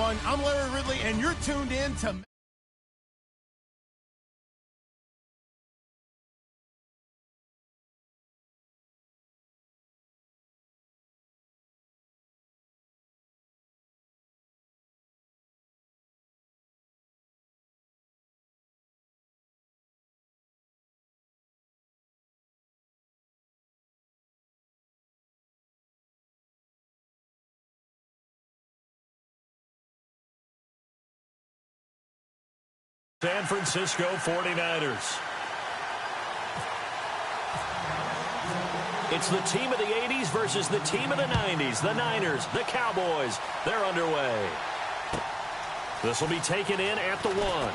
everyone. I'm Larry Ridley, and you're tuned in to... San Francisco 49ers. It's the team of the 80s versus the team of the 90s. The Niners, the Cowboys, they're underway. This will be taken in at the 1.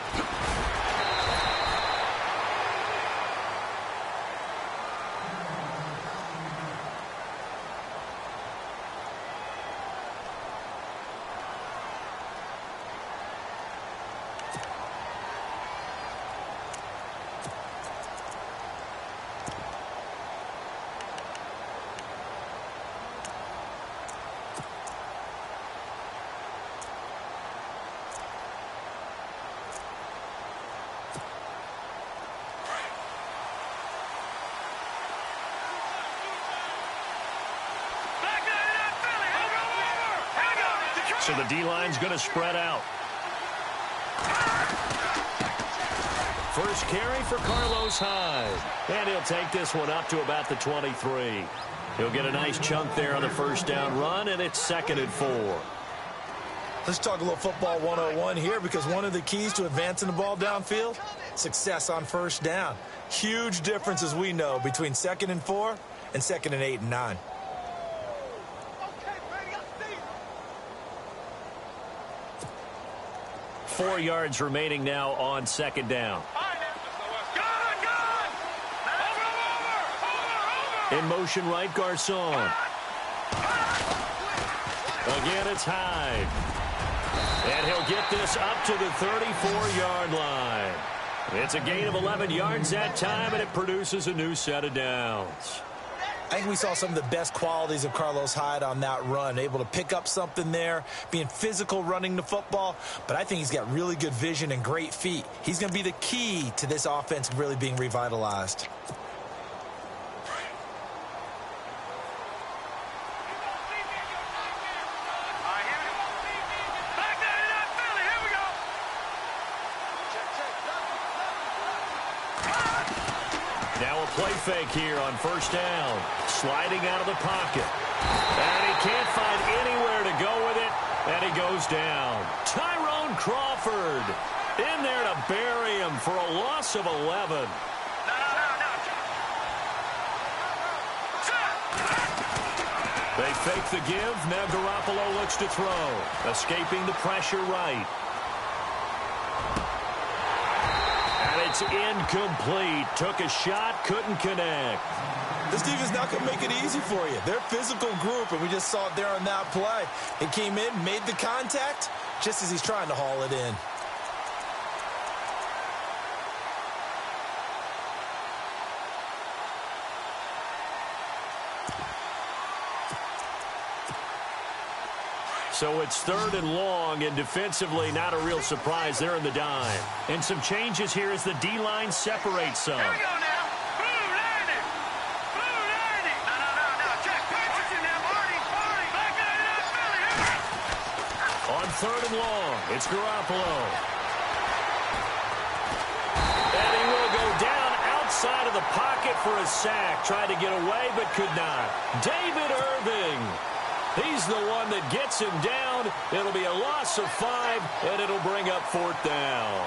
So the D-line's going to spread out. First carry for Carlos Hyde. And he'll take this one up to about the 23. He'll get a nice chunk there on the first down run, and it's 2nd and 4. Let's talk a little football 101 here, because one of the keys to advancing the ball downfield, success on first down. Huge difference, as we know, between 2nd and 4 and 2nd and 8 and 9. 4 yards remaining now on 2nd down. In motion right, Garcon. Again, it's Hyde. And he'll get this up to the 34-yard line. It's a gain of 11 yards that time, and it produces a new set of downs. I think we saw some of the best qualities of Carlos Hyde on that run. Able to pick up something there, being physical running the football. But I think he's got really good vision and great feet. He's going to be the key to this offense really being revitalized. Play fake here on first down. Sliding out of the pocket. And he can't find anywhere to go with it. And he goes down. Tyrone Crawford in there to bury him for a loss of 11. They fake the give. Now Garoppolo looks to throw. Escaping the pressure right. It's incomplete. Took a shot, couldn't connect. This defense not going to make it easy for you. They're a physical group, and we just saw it there on that play. It came in, made the contact, just as he's trying to haul it in. So it's 3rd and long, and defensively not a real surprise there in the dime. And some changes here as the D-line separates some. Here we go now. Blue landing. Blue landing. No. Check. Watch it now. Marty. Back up, Philly. On 3rd and long, it's Garoppolo. And he will go down outside of the pocket for a sack. Tried to get away, but could not. David Irving. He's the one that gets him down. It'll be a loss of 5, and it'll bring up 4th down.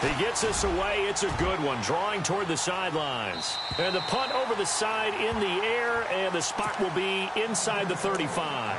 He gets us away. It's a good one, drawing toward the sidelines. And the punt over the side in the air, and the spot will be inside the 35.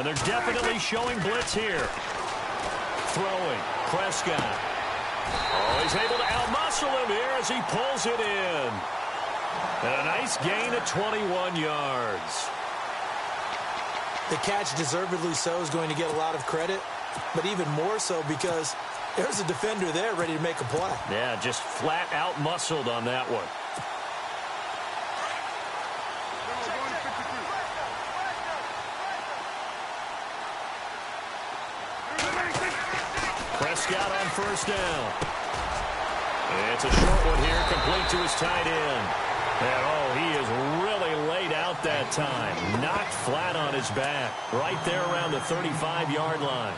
And they're definitely showing blitz here. Throwing. Prescott. Oh, he's able to outmuscle him here as he pulls it in. And a nice gain of 21 yards. The catch, deservedly so, is going to get a lot of credit, but even more so because there's a defender there ready to make a play. Yeah, just flat out muscled on that one. Prescott on first down. It's a short one here, complete to his tight end. And, oh, he is really laid out that time. Knocked flat on his back. Right there around the 35-yard line.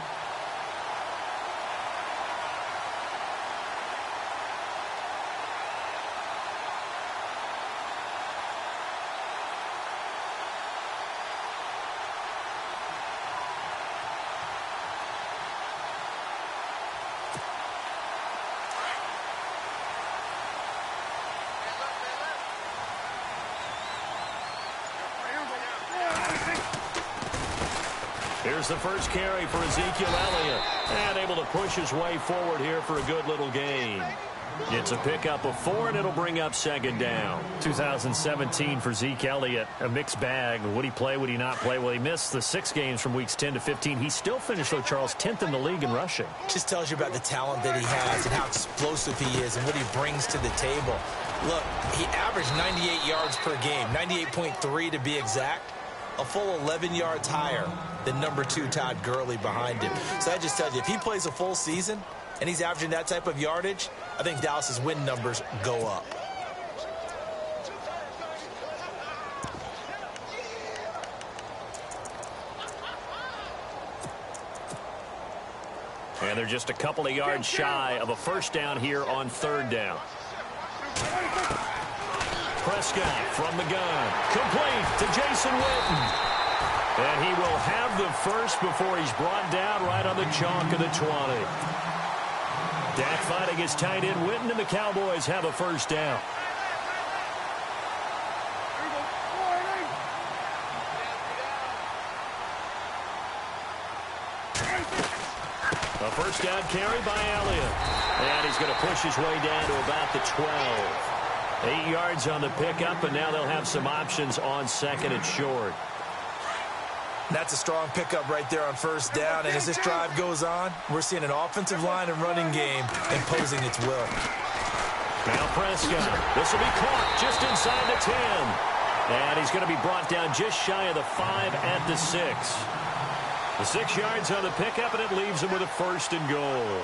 Here's the first carry for Ezekiel Elliott. And able to push his way forward here for a good little gain. It's a pickup of 4, and it'll bring up second down. 2017 for Zeke Elliott, a mixed bag. Would he play, would he not play? Well, he missed the 6 games from weeks 10 to 15. He still finished, though, Charles, 10th in the league in rushing. Just tells you about the talent that he has and how explosive he is and what he brings to the table. Look, he averaged 98 yards per game, 98.3 to be exact. A full 11 yards higher than number 2 Todd Gurley behind him. So that just tells you, if he plays a full season and he's averaging that type of yardage, I think Dallas's win numbers go up. And they're just a couple of yards shy of a first down here on third down. Prescott from the gun. Complete to Jason Witten. And he will have the first before he's brought down right on the chalk of the 20. Dak fighting his tight end Witten, and the Cowboys have a first down. A first down carry by Elliott. And he's going to push his way down to about the 12. 8 yards on the pickup, and now they'll have some options on second and short. That's a strong pickup right there on first down, and as this drive goes on, we're seeing an offensive line and running game imposing its will. Now Prescott. This will be caught just inside the 10. And he's going to be brought down just shy of the 5 at the 6. The 6 yards on the pickup, and it leaves him with a first and goal.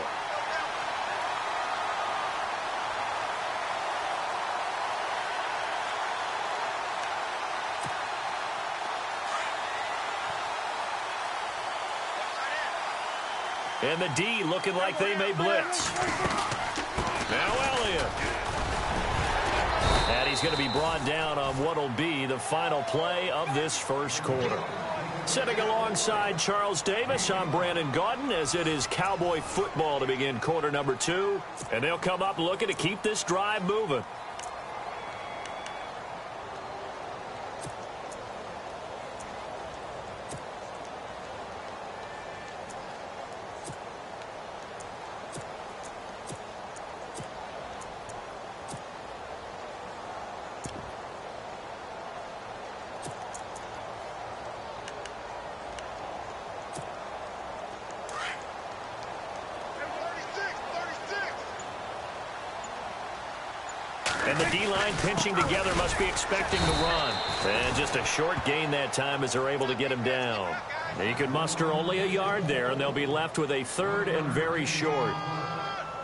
And the D looking like they may blitz. Now Elliott. And he's going to be brought down on what will be the final play of this first quarter. Sitting alongside Charles Davis, I'm Brandon Gaudin, as it is Cowboy football to begin quarter number 2. And they'll come up looking to keep this drive moving. And the D-line pinching together, must be expecting the run. And just a short gain that time as they're able to get him down. He could muster only a yard there, and they'll be left with a third and very short.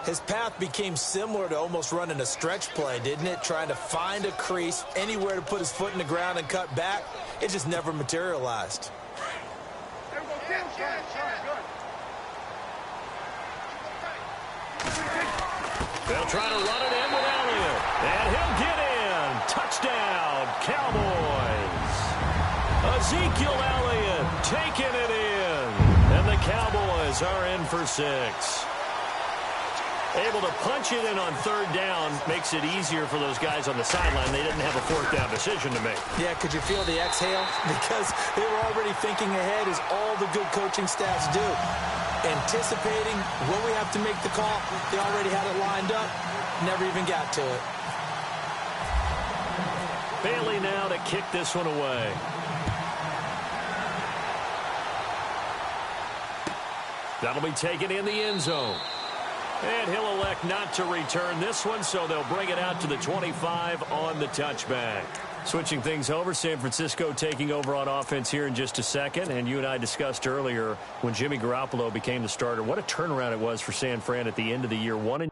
His path became similar to almost running a stretch play, didn't it? Trying to find a crease, anywhere to put his foot in the ground and cut back. It just never materialized. They'll try to run it in with Elliott. And he'll get in. Touchdown, Cowboys. Ezekiel Elliott taking it in. And the Cowboys are in for 6. Able to punch it in on third down makes it easier for those guys on the sideline. They didn't have a fourth down decision to make. Yeah, could you feel the exhale? Because they were already thinking ahead, as all the good coaching staffs do. Anticipating when we have to make the call. They already had it lined up. Never even got to it. Bailey now to kick this one away. That'll be taken in the end zone. And he'll elect not to return this one, so they'll bring it out to the 25 on the touchback. Switching things over, San Francisco taking over on offense here in just a second. And you and I discussed earlier when Jimmy Garoppolo became the starter, what a turnaround it was for San Fran at the end of the year. 1-.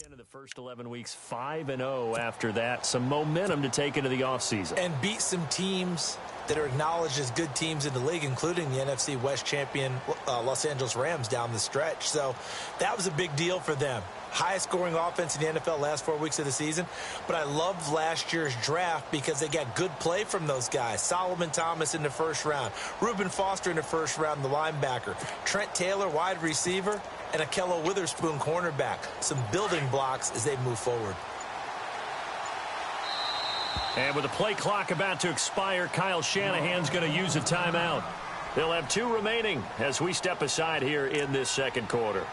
Into the first 11 weeks, 5-0 after that. Some momentum to take into the offseason. And beat some teams that are acknowledged as good teams in the league, including the NFC West champion Los Angeles Rams down the stretch. So that was a big deal for them. Highest scoring offense in the NFL last 4 weeks of the season. But I loved last year's draft because they got good play from those guys. Solomon Thomas in the first round. Reuben Foster in the first round, the linebacker. Trent Taylor, wide receiver. And Akello Witherspoon, cornerback. Some building blocks as they move forward. And with the play clock about to expire, Kyle Shanahan's going to use a timeout. They'll have 2 remaining as we step aside here in this second quarter.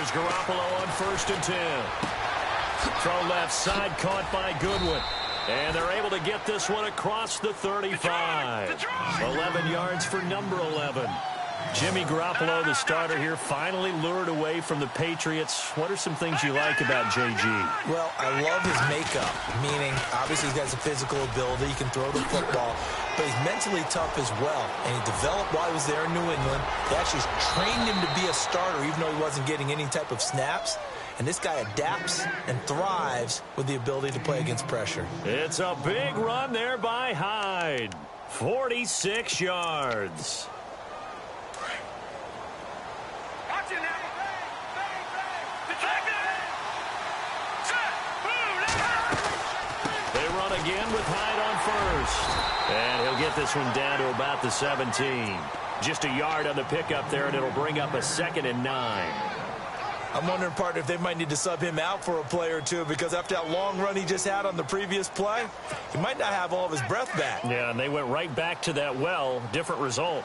Garoppolo on 1st and 10. Throw left side, caught by Goodwin. And they're able to get this one across the 35. 11 yards for number 11. Jimmy Garoppolo, the starter here, finally lured away from the Patriots. What are some things you like about JG? Well, I love his makeup, meaning obviously he's got some physical ability. He can throw the football, but he's mentally tough as well. And he developed while he was there in New England. They actually trained him to be a starter even though he wasn't getting any type of snaps. And this guy adapts and thrives with the ability to play against pressure. It's a big run there by Hyde. 46 yards. Again with Hyde on 1st. And he'll get this one down to about the 17. Just a yard on the pickup there, and it'll bring up a 2nd and 9. I'm wondering, partner, if they might need to sub him out for a play or two, because after that long run he just had on the previous play, he might not have all of his breath back. Yeah, and they went right back to that well. Different result.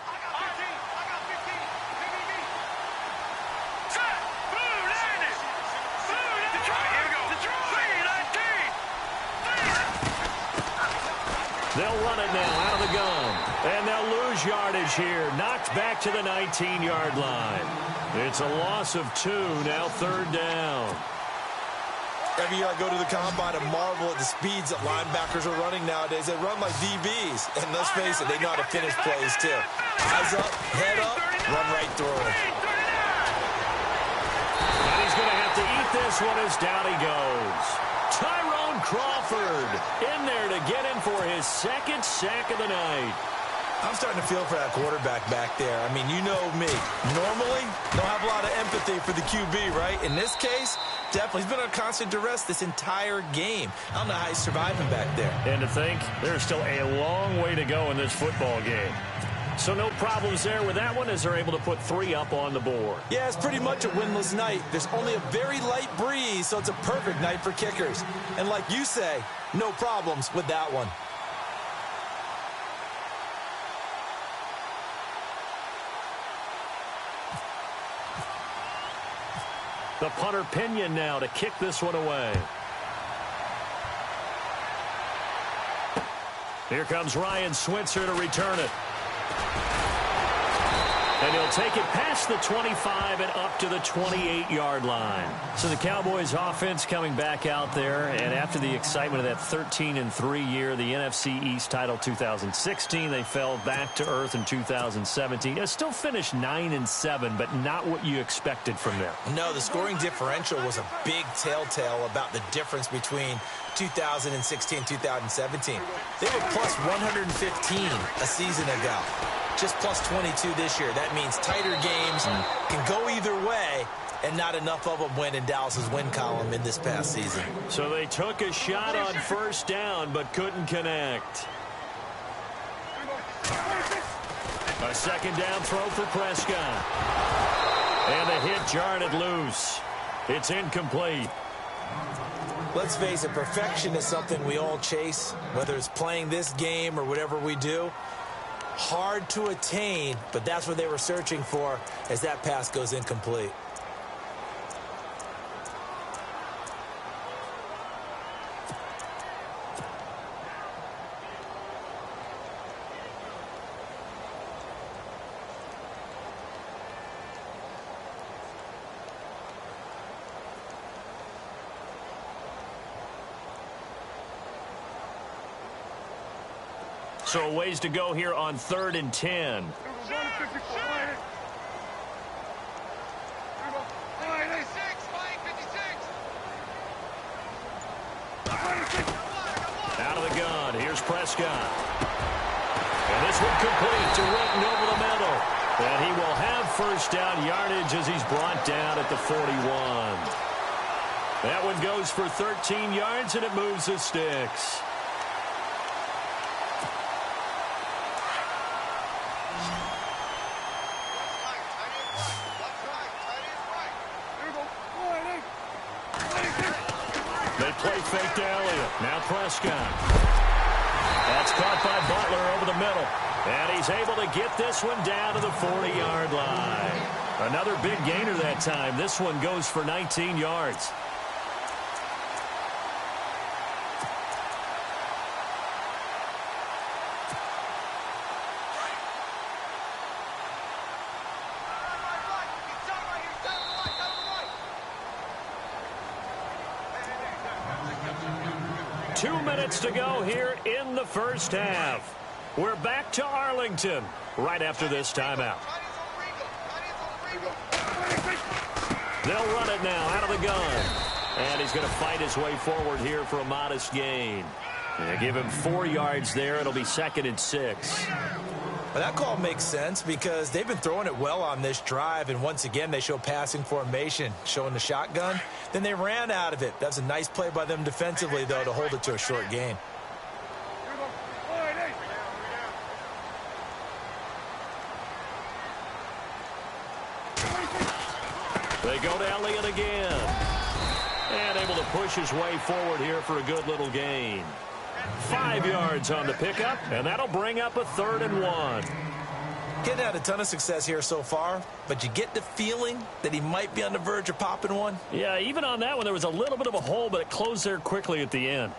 They'll run it now out of the gun. And they'll lose yardage here. Knocked back to the 19-yard line. It's a loss of 2, now 3rd down. Every year I go to the combine and marvel at the speeds that linebackers are running nowadays. They run like DBs. And let's face it, they know how to finish plays too. Eyes up, head up, run right through it. And he's going to have to eat this one as down he goes. Tyrone Crawford in there to get him for his 2nd sack of the night. I'm starting to feel for that quarterback back there. I mean, you know me. Normally, don't have a lot of empathy for the QB, right? In this case, definitely. He's been under constant duress this entire game. I don't know how he's surviving back there. And to think, there's still a long way to go in this football game. So no problems there with that one as they're able to put 3 up on the board. Yeah, it's pretty much a winless night. There's only a very light breeze, so it's a perfect night for kickers. And like you say, no problems with that one. The punter Pinion now to kick this one away. Here comes Ryan Switzer to return it. And he'll take it past the 25 and up to the 28-yard line. So the Cowboys offense coming back out there, and after the excitement of that 13-3 year, the NFC East title 2016, they fell back to earth in 2017. They still finished 9-7, but not what you expected from them. No, the scoring differential was a big telltale about the difference between 2016 and 2017. They were plus 115 a season ago. Just plus 22 this year. That means tighter games can go either way, and not enough of them went in Dallas's win column in this past season. So they took a shot on first down, but couldn't connect. A second down throw for Prescott. And the hit jarred it loose. It's incomplete. Let's face it, perfection is something we all chase, whether it's playing this game or whatever we do. Hard to attain, but that's what they were searching for as that pass goes incomplete. So a ways to go here on 3rd and 10. Out of the gun, here's Prescott. And this one complete to Witten over the middle. And he will have first down yardage as he's brought down at the 41. That one goes for 13 yards, and it moves the sticks. They play fake to Elliott. Now Prescott. That's caught by Butler over the middle. And he's able to get this one down to the 40-yard line. Another big gainer that time. This one goes for 19 yards. To go here in the first half. We're back to Arlington right after this timeout. They'll run it now out of the gun. And he's going to fight his way forward here for a modest gain. And give him 4 yards there. It'll be 2nd and 6. Well, that call makes sense because they've been throwing it well on this drive, and once again they show passing formation, showing the shotgun. Then they ran out of it. That's a nice play by them defensively, though, to hold it to a short gain. They go to Elliott again. And able to push his way forward here for a good little gain. 5 yards on the pickup, and that'll bring up a 3rd and 1. Getting had a ton of success here so far, but you get the feeling that he might be on the verge of popping one. Yeah, even on that one, there was a little bit of a hole, but it closed there quickly at the end.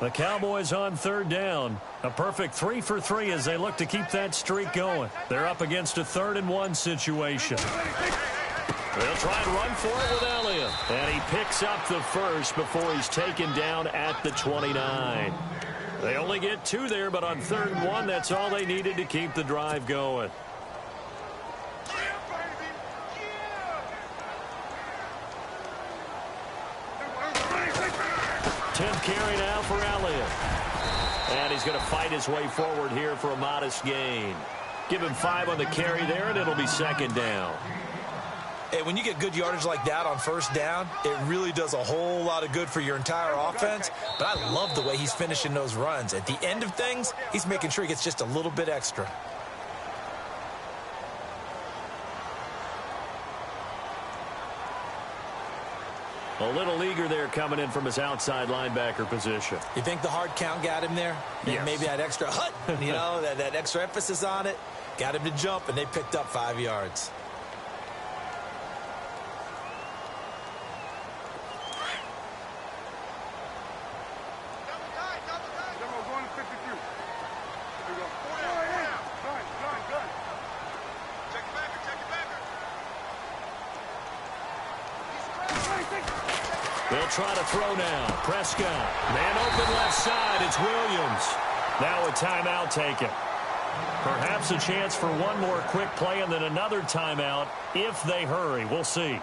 The Cowboys on third down. A perfect 3 for 3 as they look to keep that streak going. They're up against a 3rd and 1 situation. They'll try and run for it with Elliott. And he picks up the first before he's taken down at the 29. They only get 2 there, but on 3rd and 1, that's all they needed to keep the drive going. 10th carry now for Elliott. And he's going to fight his way forward here for a modest gain. Give him 5 on the carry there, and it'll be 2nd down. Hey, when you get good yardage like that on 1st down, it really does a whole lot of good for your entire offense. But I love the way he's finishing those runs. At the end of things, he's making sure he gets just a little bit extra. A little eager there coming in from his outside linebacker position. You think the hard count got him there? Yes. Maybe that extra hut, you know, that extra emphasis on it. Got him to jump, and they picked up 5 yards. They'll try to throw now. Prescott. Man open left side. It's Williams. Now a timeout taken. Perhaps a chance for one more quick play and then another timeout if they hurry. We'll see.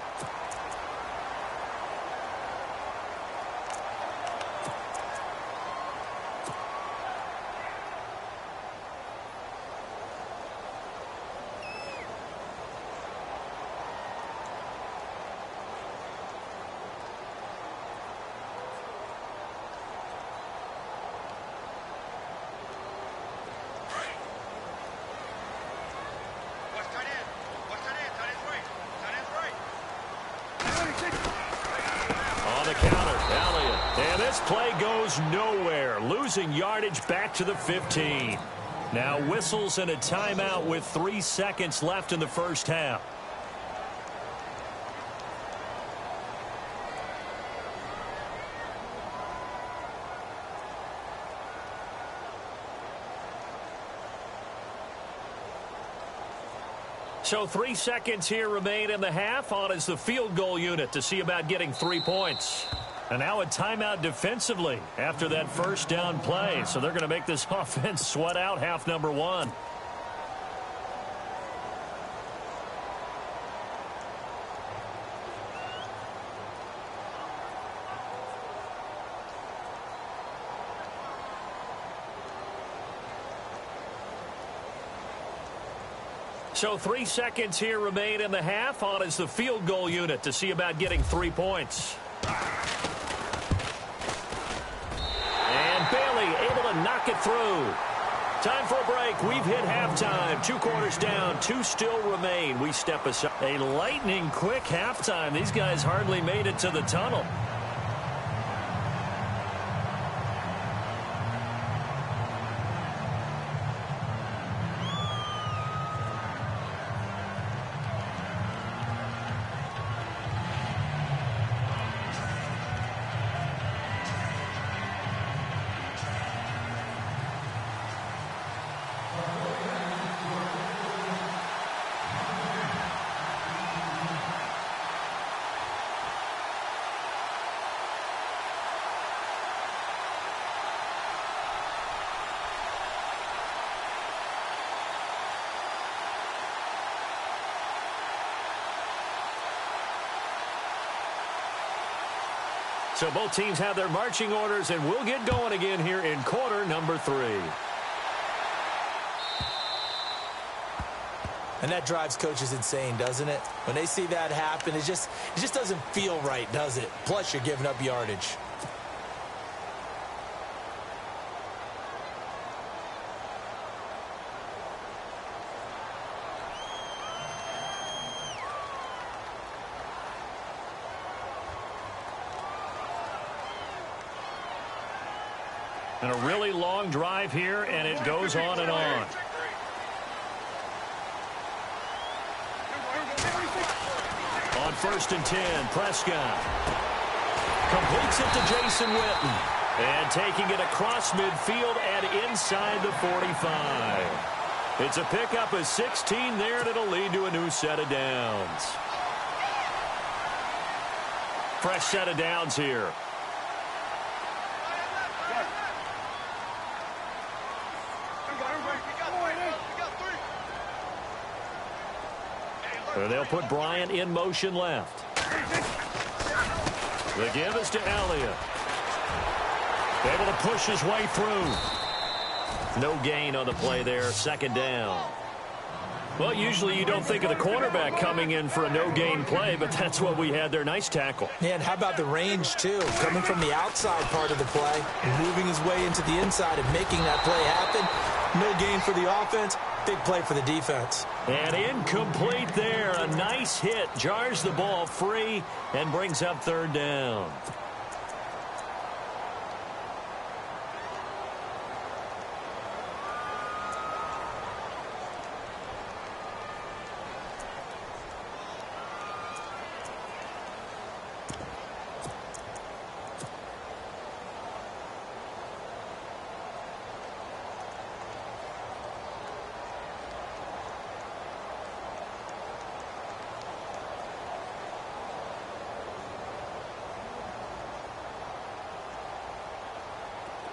Play goes nowhere, losing yardage back to the 15. Now whistles and a timeout with 3 seconds left in the first half. So 3 seconds here remain in the half. On is the field goal unit to see about getting 3 points. And now a timeout defensively after that first down play. So they're going to make this offense sweat out half number 1. So 3 seconds here remain in the half. On is the field goal unit to see about getting 3 points. Knock it through. Time for a break. We've hit halftime. 2 quarters down. 2 still remain. We step aside. A lightning quick halftime. These guys hardly made it to the tunnel. So both teams have their marching orders, and we'll get going again here in quarter number 3. And that drives coaches insane, doesn't it? When they see that happen, it just doesn't feel right, does it? Plus, you're giving up yardage. And a really long drive here, and it goes on and on. On 1st and 10, Prescott completes it to Jason Witten. And taking it across midfield and inside the 45. It's a pickup of 16 there, and it'll lead to a new set of downs. Fresh set of downs here. They'll put Bryant in motion left. The give is to Elliott. Able to push his way through. No gain on the play there. Second down. Well, usually you don't think of the cornerback coming in for a no-gain play, but that's what we had there. Nice tackle. Yeah, and how about the range, too? Coming from the outside part of the play, moving his way into the inside and making that play happen. No gain for the offense. Big play for the defense. And incomplete there. A nice hit. Jars the ball free and brings up third down.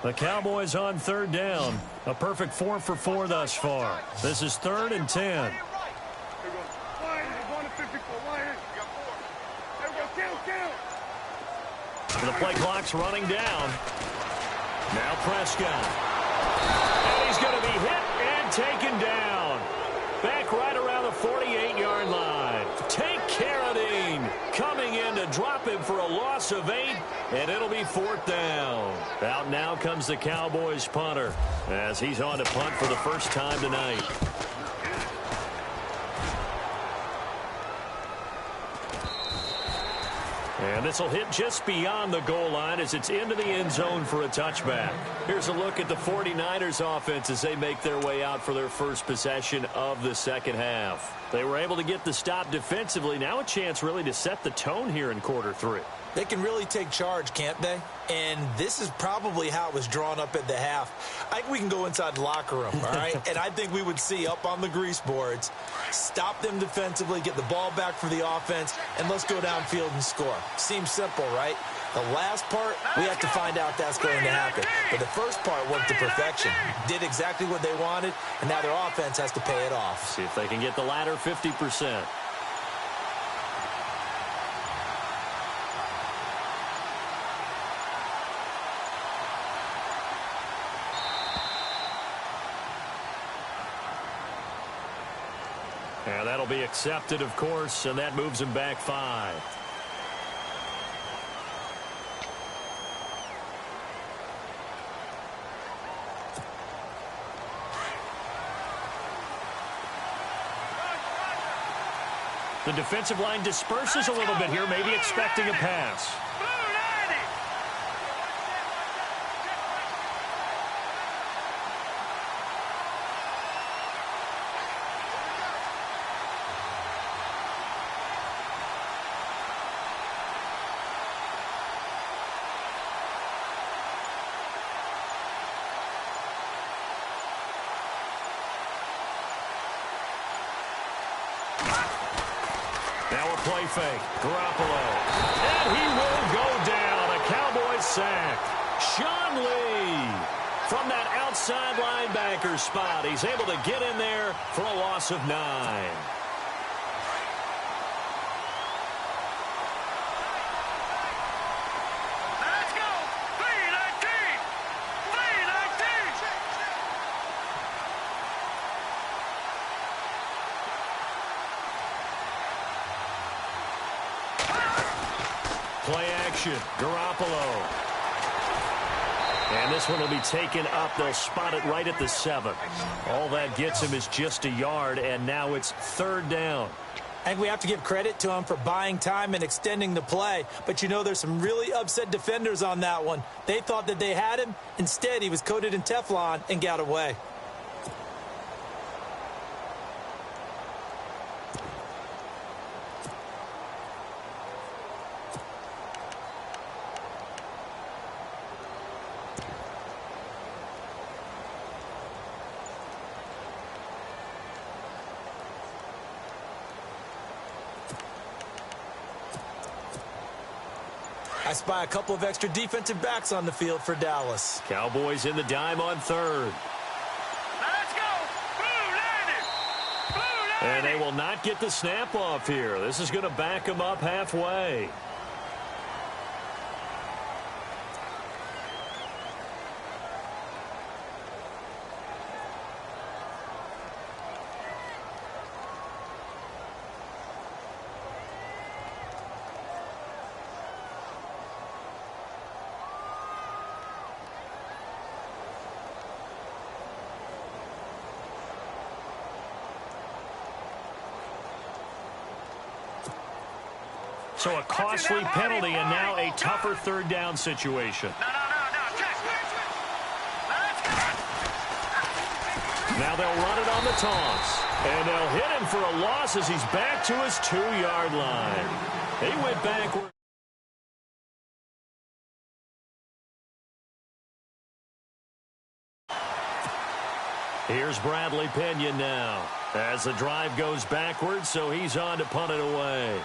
The Cowboys on third down. A perfect 4 for 4 thus far. This is 3rd and 10. The play clock's running down. Now Prescott. And he's going to be hit and taken down. Back right around the 48-yard line. Take Carradine coming in to drop him for a loss of 8, and it'll be 4th down. Out now comes the Cowboys punter as he's on to punt for the first time tonight. And this will hit just beyond the goal line as it's into the end zone for a touchback. Here's a look at the 49ers offense as they make their way out for their first possession of the second half. They were able to get the stop defensively. Now a chance really to set the tone here in quarter 3. They can really take charge, can't they? And this is probably how it was drawn up at the half. I think we can go inside the locker room, all right? And I think we would see up on the grease boards, stop them defensively, get the ball back for the offense, and let's go downfield and score. Seems simple, right? The last part, we have to find out that's going to happen. But the first part worked to perfection. Did exactly what they wanted, and now their offense has to pay it off. See if they can get the latter 50%. And that'll be accepted, of course, and that moves him back 5. The defensive line disperses a little bit here, maybe expecting a pass. Now a play fake. Garoppolo. And he will go down. A Cowboys sack. Sean Lee from that outside linebacker spot. He's able to get in there for a loss of 9. Let's go. 319. 319. Play action. Garoppolo. And this one will be taken up. They'll spot it right at the 7. All that gets him is just a yard, and now it's 3rd down. I think we have to give credit to him for buying time and extending the play. But, you know, there's some really upset defenders on that one. They thought that they had him. Instead, he was coated in Teflon and got away. I spy a couple of extra defensive backs on the field for Dallas. Cowboys in the dime on third. Now let's go. Blue landed. Blue And landed. they will not get the snap off here. This is going to back them up halfway. So a costly penalty and now a tougher third down situation. No, check. Now let's go. Now they'll run it on the toss. And they'll hit him for a loss as he's back to his 2-yard line. He went backward. Here's Bradley Pena now as the drive goes backwards, so he's on to punt it away.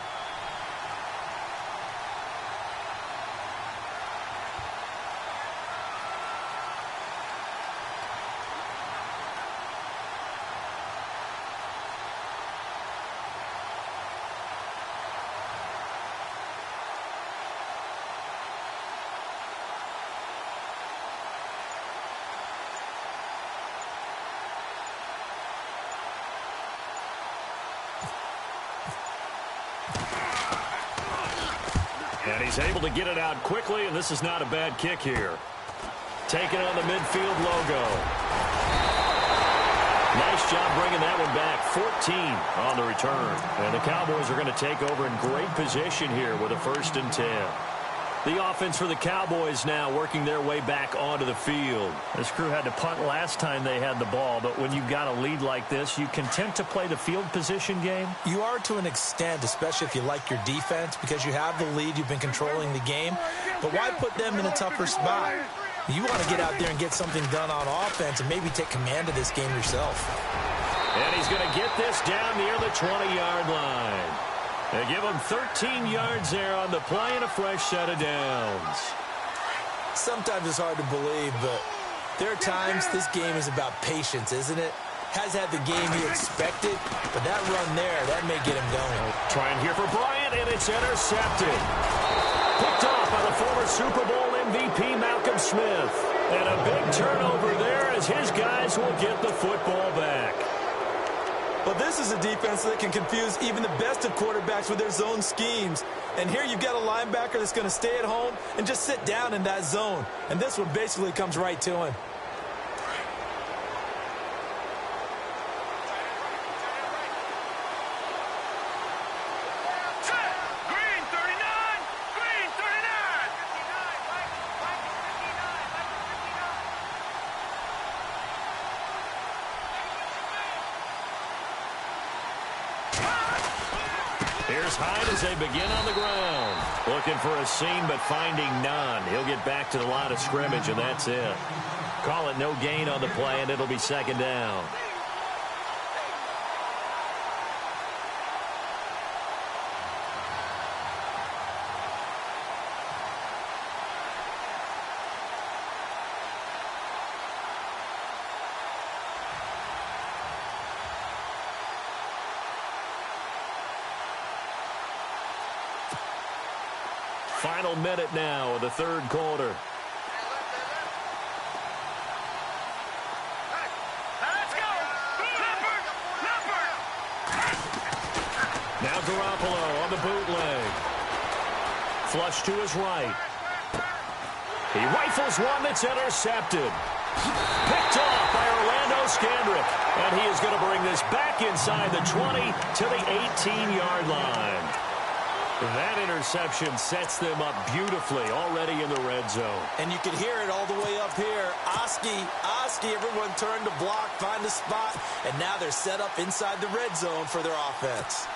And he's able to get it out quickly, and this is not a bad kick here. Taking on the midfield logo. Nice job bringing that one back. 14 on the return. And the Cowboys are going to take over in great position here with a 1st and 10. The offense for the Cowboys now working their way back onto the field. This crew had to punt last time they had the ball, but when you've got a lead like this, you content to play the field position game? You are to an extent, especially if you like your defense, because you have the lead, you've been controlling the game. But why put them in a tougher spot? You want to get out there and get something done on offense and maybe take command of this game yourself. And he's going to get this down near the 20-yard line. They give him 13 yards there on the play and a fresh set of downs. Sometimes it's hard to believe, but there are times this game is about patience, isn't it? Has had the game he expected, but that run there, that may get him going. Trying here for Bryant, and it's intercepted. Picked off by the former Super Bowl MVP Malcolm Smith. And a big turnover there as his guys will get the football back. But this is a defense that can confuse even the best of quarterbacks with their zone schemes. And here you've got a linebacker that's going to stay at home and just sit down in that zone. And this one basically comes right to him. Green 39. Green 39. Here's Hyde as they begin on the ground. Looking for a seam, but finding none. He'll get back to the line of scrimmage, and that's it. Call it no gain on the play, and it'll be 2nd down. Final minute now of the 3rd quarter. Let's go. Leopard. Now Garoppolo on the bootleg. Flush to his right. He rifles one that's intercepted. Picked off by Orlando Scandrick. And he is going to bring this back inside the 20 to the 18-yard line. That interception sets them up beautifully already in the red zone. And you can hear it all the way up here. Oski, everyone turned to block, find a spot, and now they're set up inside the red zone for their offense.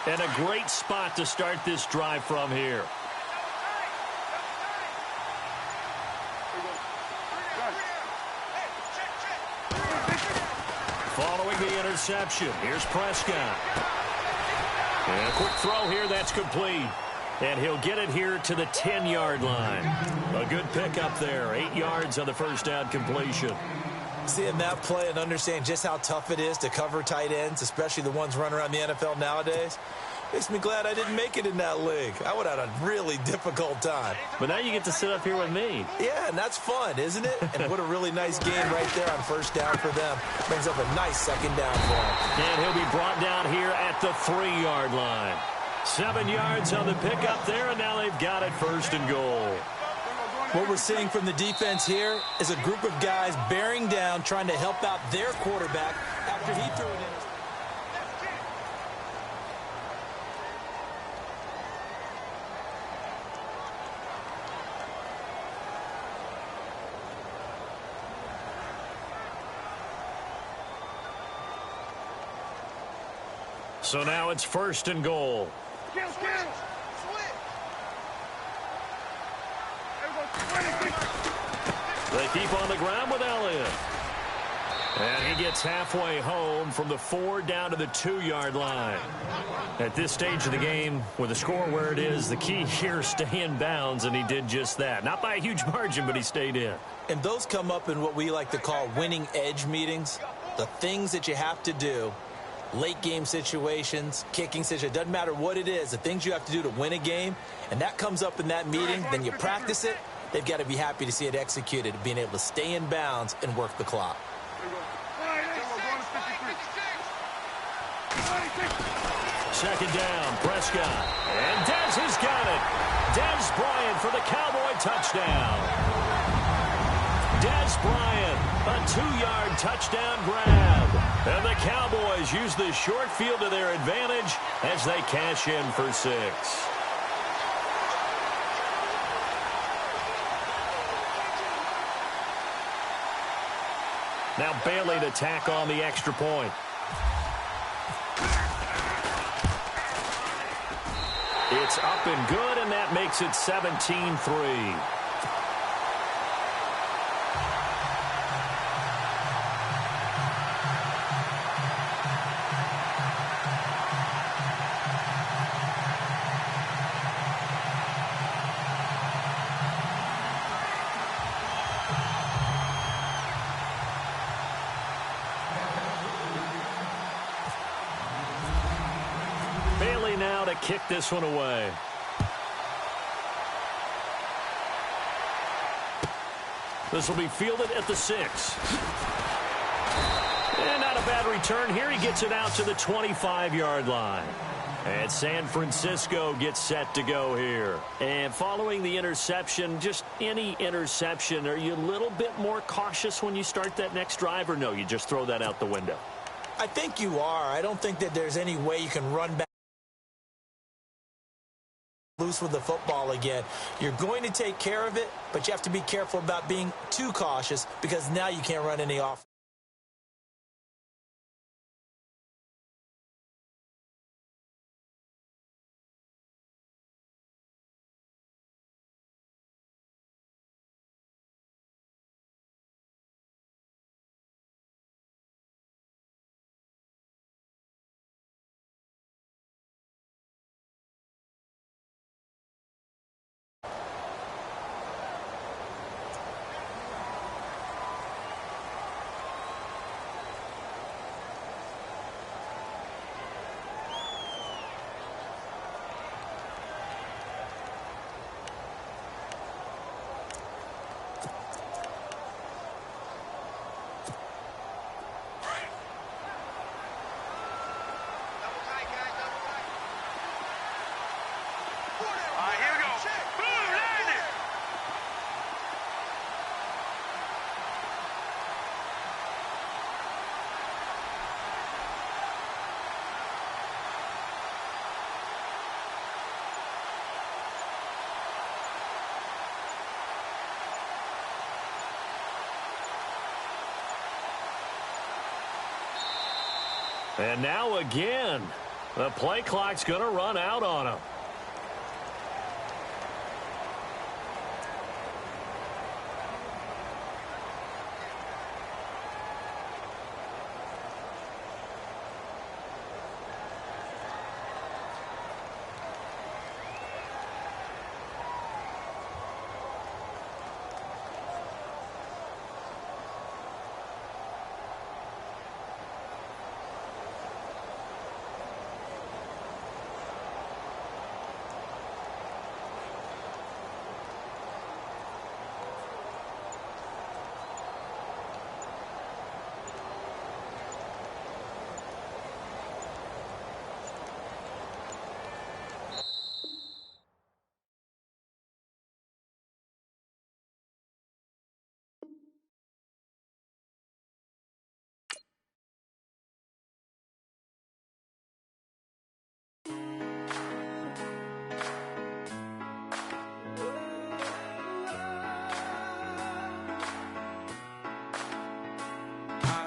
And a great spot to start this drive from here. Following the interception, here's Prescott. And a quick throw here, that's complete. And he'll get it here to the 10-yard line. A good pickup there, 8 yards on the first down completion. Seeing that play and understanding just how tough it is to cover tight ends, especially the ones running around the NFL nowadays, makes me glad I didn't make it in that league. I would have had a really difficult time. But now you get to sit up here with me. Yeah, and that's fun, isn't it? And what a really nice game right there on first down for them. Brings up a nice second down for him. And he'll be brought down here at the 3-yard line. 7 yards on the pickup there, and now they've got it first and goal. What we're seeing from the defense here is a group of guys bearing down, trying to help out their quarterback after he threw it in. So now it's first and goal. They keep on the ground with Elliott. And he gets halfway home from the 4 down to the 2-yard line. At this stage of the game, with the score where it is, the key here, stay in bounds, and he did just that. Not by a huge margin, but he stayed in. And those come up in what we like to call winning edge meetings. The things that you have to do, late game situations, kicking situations, doesn't matter what it is, the things you have to do to win a game, and that comes up in that meeting, then you practice it. They've got to be happy to see it executed, being able to stay in bounds and work the clock. Second down, Prescott. And Dez has got it. Dez Bryant for the Cowboy touchdown. Dez Bryant, a 2-yard touchdown grab. And the Cowboys use the short field to their advantage as they cash in for 6. Now Bailey to tack on the extra point. It's up and good, and that makes it 17-3. Bailey now to kick this one away. This will be fielded at the 6. And not a bad return here. He gets it out to the 25-yard line. And San Francisco gets set to go here. And following the interception, just any interception, are you a little bit more cautious when you start that next drive, or no, you just throw that out the window? I think you are. I don't think that there's any way you can run back loose with the football again. You're going to take care of it, but you have to be careful about being too cautious, because now you can't run any offense. And now again, The play clock's going to run out on him.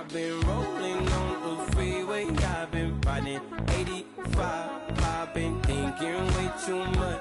I've been rolling on the freeway, I've been riding 85. I've been thinking way too much.